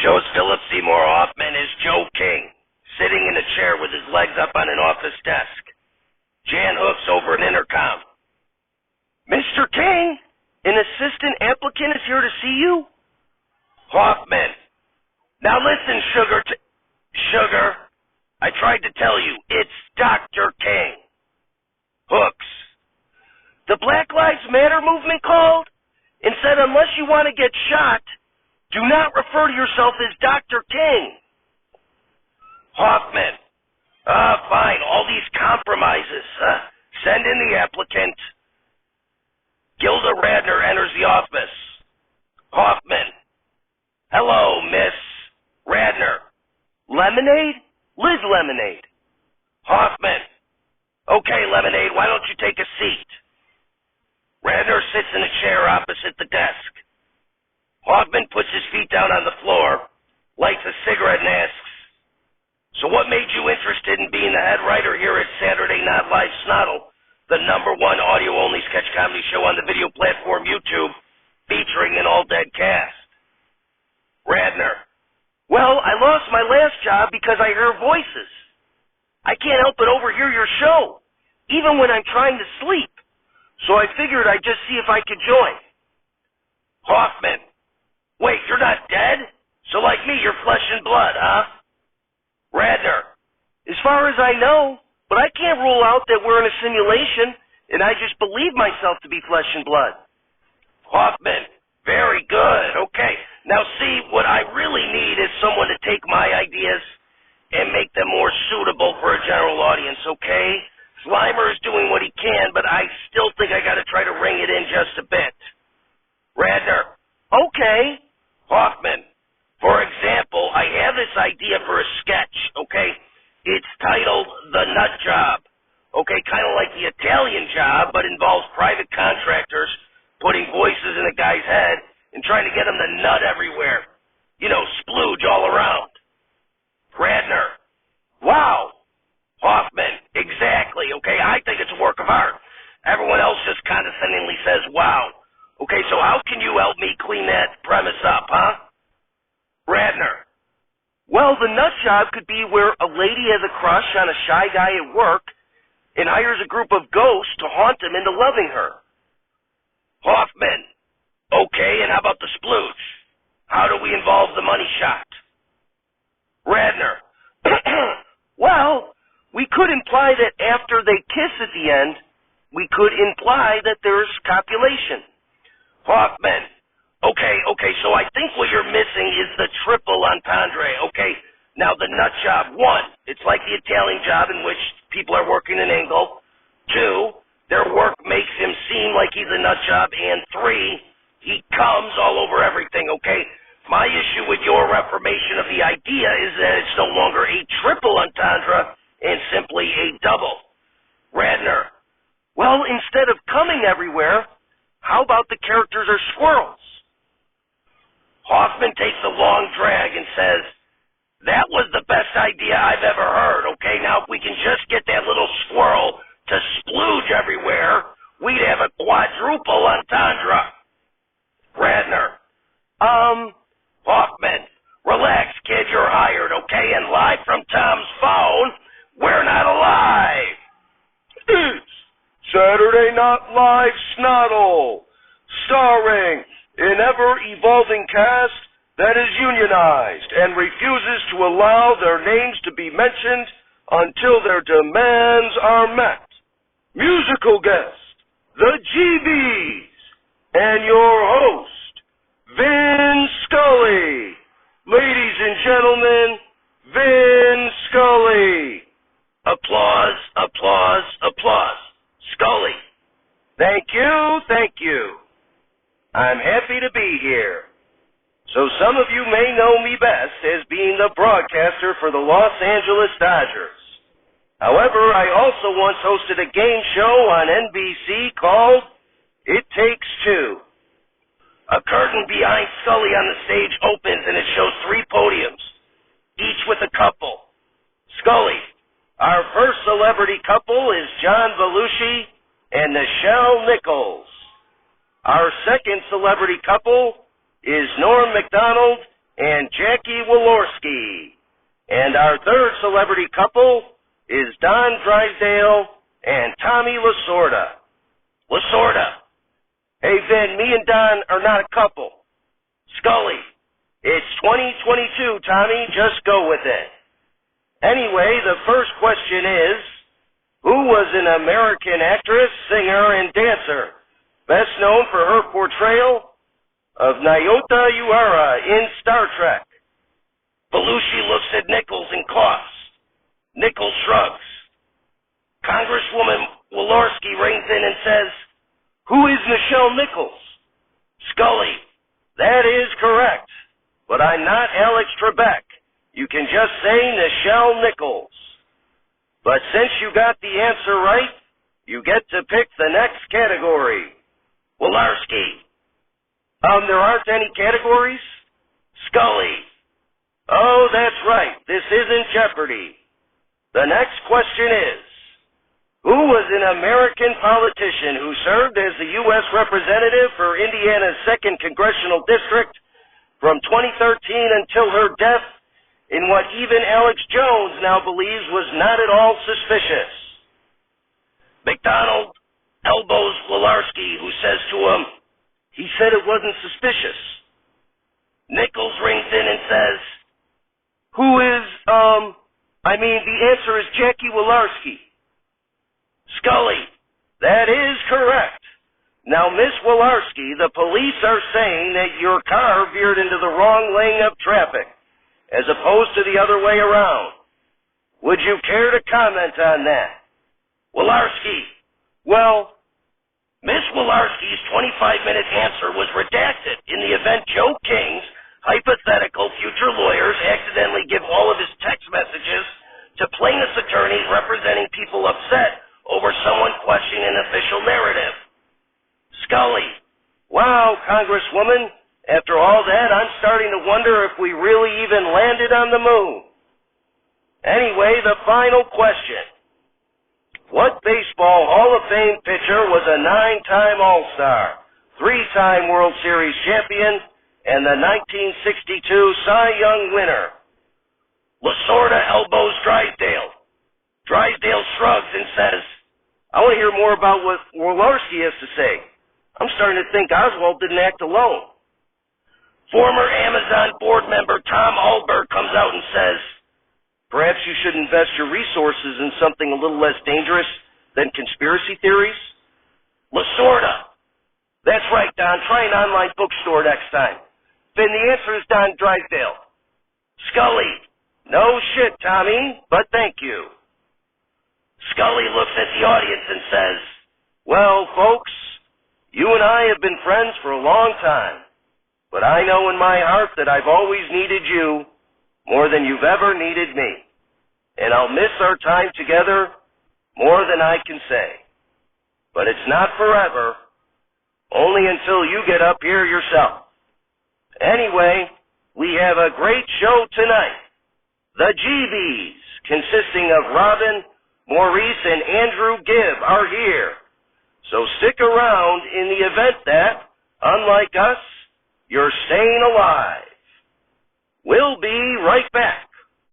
shows Philip Seymour Hoffman as Joe King, sitting in a chair with his legs up on an office desk. Jan hooks over an intercom. Mr. King, an assistant applicant is here to see you. Hoffman. Now listen, Sugar, I tried to tell you, it's Dr. King. Hooks. The Black Lives Matter movement called and said unless you want to get shot, do not refer to yourself as Dr. King. Hoffman. Fine, all these compromises. Send in the applicant. Gilda Radner enters the office. Hoffman. Hello, Miss Radner. Lemonade? Liz Lemonade. Hoffman. Okay, Lemonade, why don't you take a seat? Radner sits in a chair opposite the desk. Hoffman puts his feet down on the floor, lights a cigarette and asks, so what made you interested in being the head writer here at Saturday Night Live SNotL, the #1 audio-only sketch comedy show on the video platform YouTube, featuring an all-dead cast? Radner. Well, I lost my last job because I hear voices. I can't help but overhear your show, even when I'm trying to sleep. So I figured I'd just see if I could join. Hoffman. Wait, you're not dead? So like me, you're flesh and blood, huh? Radner. As far as I know, but I can't rule out that we're in a simulation, and I just believe myself to be flesh and blood. Hoffman. Very good. Okay. Now see, what I really need is someone to take my ideas and make them more suitable for a general audience, okay? Slimer is doing what he can, but I still think I gotta try to ring it in just a bit. Radner. Okay. Hoffman. For example, I have this idea for a sketch, okay? It's titled The Nut Job. Okay, kind of like the Italian Job, but involves private contractors putting voices in a guy's head and trying to get him to nut everywhere. You know, splooge all around. Radner. Wow. Hoffman. Exactly. Okay, I think it's a work of art. Everyone else just condescendingly says, wow. Okay, so how can you help me clean that premise up, huh? Radner. Well, the nut job could be where a lady has a crush on a shy guy at work and hires a group of ghosts to haunt him into loving her. Hoffman. Okay, and how about the splooge? How do we involve the money shot? Radner. Well, we could imply that after they kiss at the end, we could imply that there's copulation. Hoffman. Okay, so I think what you're missing is the triple entendre, okay? Now, the nut job, 1, it's like the Italian Job in which people are working an angle. 2, their work makes him seem like he's a nut job. And 3, he comes all over everything, okay? My issue with your reformation of the idea is that it's no longer a triple entendre and simply a double. Radner. Well, instead of coming everywhere, how about the characters are squirrels? Hoffman takes a long drag and says, that was the best idea I've ever heard, okay? Now, if we can just get that little squirrel to splooge everywhere, we'd have a quadruple entendre. Radner. Hoffman. Relax, kid, you're hired, okay? And live from Tom's phone, we're not alive. It's Saturday Night Live SNotL, starring an ever-evolving cast that is unionized and refuses to allow their names to be mentioned until their demands are met. Musical guest, the GBs, and your host, Vin Scully. Ladies and gentlemen, Vin Scully. Applause, applause, applause. Scully. Thank you. I'm happy to be here. So some of you may know me best as being the broadcaster for the Los Angeles Dodgers. However, I also once hosted a game show on NBC called It Takes Two. A curtain behind Scully on the stage opens and it shows 3 podiums, each with a couple. Scully, our first celebrity couple is John Belushi and Nichelle Nichols. Our second celebrity couple is Norm Macdonald and Jackie Walorski. And our third celebrity couple is Don Drysdale and Tommy Lasorda. Lasorda. Hey, Vin, me and Don are not a couple. Scully. It's 2022, Tommy. Just go with it. Anyway, the first question is, who was an American actress, singer, and dancer, best known for her portrayal of Nyota Uhura in Star Trek? Belushi looks at Nichols and coughs. Nichols shrugs. Congresswoman Walorski rings in and says, "Who is Nichelle Nichols?" Scully, that is correct, but I'm not Alex Trebek. You can just say Nichelle Nichols. But since you got the answer right, you get to pick the next category. Walorski. There aren't any categories? Scully. Oh, that's right. This isn't Jeopardy. The next question is, who was an American politician who served as the U.S. Representative for Indiana's 2nd Congressional District from 2013 until her death in what even Alex Jones now believes was not at all suspicious? McDonald elbows Walorski, who says to him, "He said it wasn't suspicious." Nichols rings in and says, "Who is, the answer is Jackie Walorski." Scully, that is correct. Now, Miss Walorski, the police are saying that your car veered into the wrong lane of traffic, as opposed to the other way around. Would you care to comment on that? Walorski, well, Miss Walorski's 25-minute answer was redacted in the event Joe King's hypothetical future lawyers accidentally give all of his text messages to plaintiff's attorneys representing people upset over someone questioning an official narrative. Scully, wow, Congresswoman, after all that, I'm starting to wonder if we really even landed on the moon. Anyway, the final question. What Baseball Hall of Fame pitcher was a 9-time All-Star, 3-time World Series champion, and the 1962 Cy Young winner? Lasorda elbows Drysdale. Drysdale shrugs and says, "I want to hear more about what Walorski has to say. I'm starting to think Oswald didn't act alone." Former Amazon board member Tom Alberg comes out and says, "Perhaps you should invest your resources in something a little less dangerous than conspiracy theories." Lasorda, "That's right, Don. Try an online bookstore next time." Then the answer is Don Drysdale. Scully, "No shit, Tommy, but thank you." Scully looks at the audience and says, "Well, folks, you and I have been friends for a long time, but I know in my heart that I've always needed you more than you've ever needed me, and I'll miss our time together more than I can say. But it's not forever, only until you get up here yourself. Anyway, we have a great show tonight. The GBs, consisting of Robin, Maurice, and Andrew Gibb, are here. So stick around in the event that, unlike us, you're staying alive. We'll be right back."